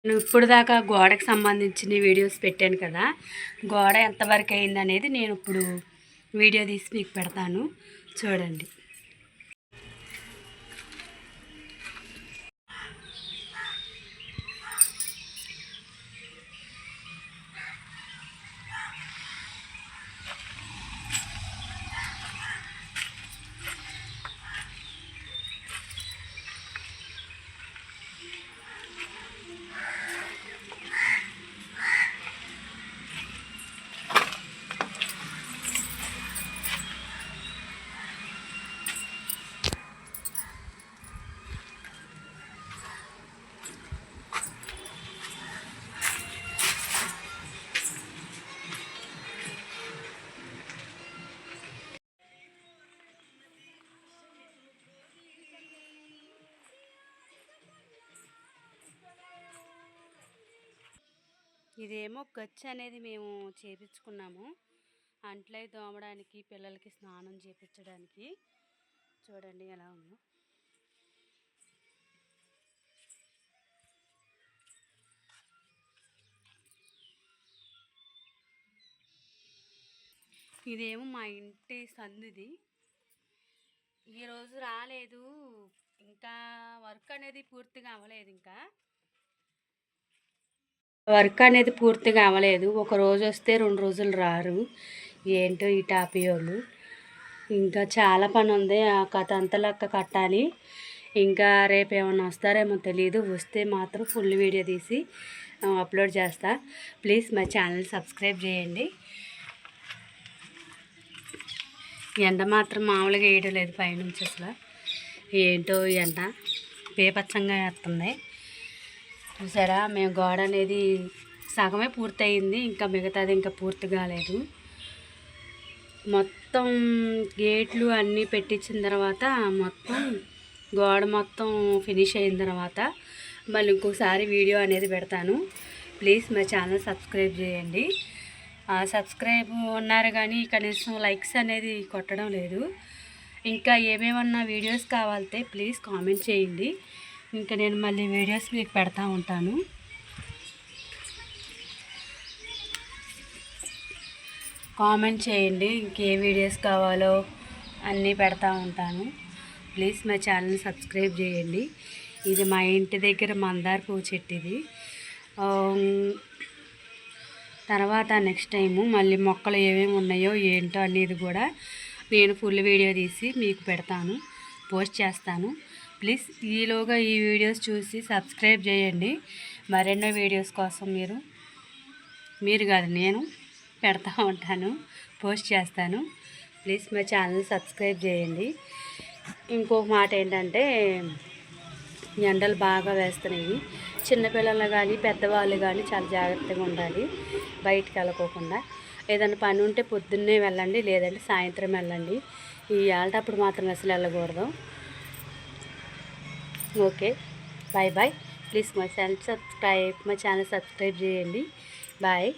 నేను ఇప్పుడు దాకా గోడకు సంబంధించిన వీడియోస్ పెట్టాను కదా, గోడ ఎంతవరకు అయిందనేది నేను ఇప్పుడు వీడియో తీసి మీకు పెడతాను, చూడండి. ఇదేమో గచ్చు అనేది మేము చేపించుకున్నాము, అంట్లై తోమడానికి, పిల్లలకి స్నానం చేపించడానికి. చూడండి ఎలా ఉందో. ఇదేమో మా ఇంటి సందుది. ఈరోజు రాలేదు, ఇంకా వర్క్ అనేది పూర్తిగా అవ్వలేదు. ఒక రోజు వస్తే 2 రోజులు రారు. ఏంటో ఈ టాపియోలు. ఇంకా చాలా పని ఉంది, ఆ కథ అంతా లెక్క కట్టాలి. ఇంకా రేపు ఏమన్నా వస్తారేమో తెలియదు, వస్తే మాత్రం ఫుల్ వీడియో తీసి అప్లోడ్ చేస్తా. ప్లీజ్ మా ఛానల్ సబ్స్క్రైబ్ చేయండి. ఎండ మాత్రం మామూలుగా వేయడం లేదు పైనుంచి, అసలు ఏంటో ఎండ పేపచ్చంగా వేస్తుంది. చూసారా, మేము గోడ అనేది సగమే పూర్తయింది, ఇంకా మిగతాది ఇంకా పూర్తి కాలేదు. మొత్తం గేట్లు అన్నీ పెట్టించిన తర్వాత, మొత్తం గోడ మొత్తం ఫినిష్ అయిన తర్వాత మళ్ళీ ఇంకొకసారి వీడియో అనేది పెడతాను. ప్లీజ్ మా ఛానల్ సబ్స్క్రైబ్ చేయండి. సబ్స్క్రైబ్ ఉన్నారు కానీ కనీసం లైక్స్ అనేది కొట్టడం లేదు. ఇంకా ఏమేమన్నా వీడియోస్ కావాలంటే ప్లీజ్ కామెంట్ చేయండి, ఇంకా నేను మళ్ళీ వీడియోస్ మీకు పెడతా ఉంటాను. కామెంట్ చేయండి, ఇంకే వీడియోస్ కావాలో అన్నీ పెడతా ఉంటాను. ప్లీజ్ మా ఛానల్ సబ్స్క్రైబ్ చేయండి. ఇది మా ఇంటి దగ్గర మందార పువ్వు చెట్టు ఇది. తర్వాత నెక్స్ట్ టైము మళ్ళీ మొక్కలు ఏమేమి ఉన్నాయో ఏంటో అనేది కూడా నేను ఫుల్ వీడియో తీసి మీకు పెడతాను, పోస్ట్ చేస్తాను. ప్లీజ్ ఈలోగా ఈ వీడియోస్ చూసి సబ్స్క్రైబ్ చేయండి. మరెన్నో వీడియోస్ కోసం మీరు కాదు, నేను పెడతా ఉంటాను, పోస్ట్ చేస్తాను. ప్లీజ్ మా ఛానల్ సబ్స్క్రైబ్ చేయండి. ఇంకొక మాట ఏంటంటే, ఎండలు బాగా వేస్తున్నాయి. చిన్నపిల్లలు కానీ పెద్దవాళ్ళు కానీ చాలా జాగ్రత్తగా ఉండాలి, బయటికి వెళ్ళకోకుండా. ఏదైనా పని ఉంటే పొద్దున్నే వెళ్ళండి, లేదంటే సాయంత్రం వెళ్ళండి. ఈ ఆల్టప్పుడు మాత్రం అసలు వెళ్ళకూడదు. Okay, bye bye. ప్లీజ్ మా ఛానల్ సబ్స్క్రైబ్ చేయండి. బాయ్.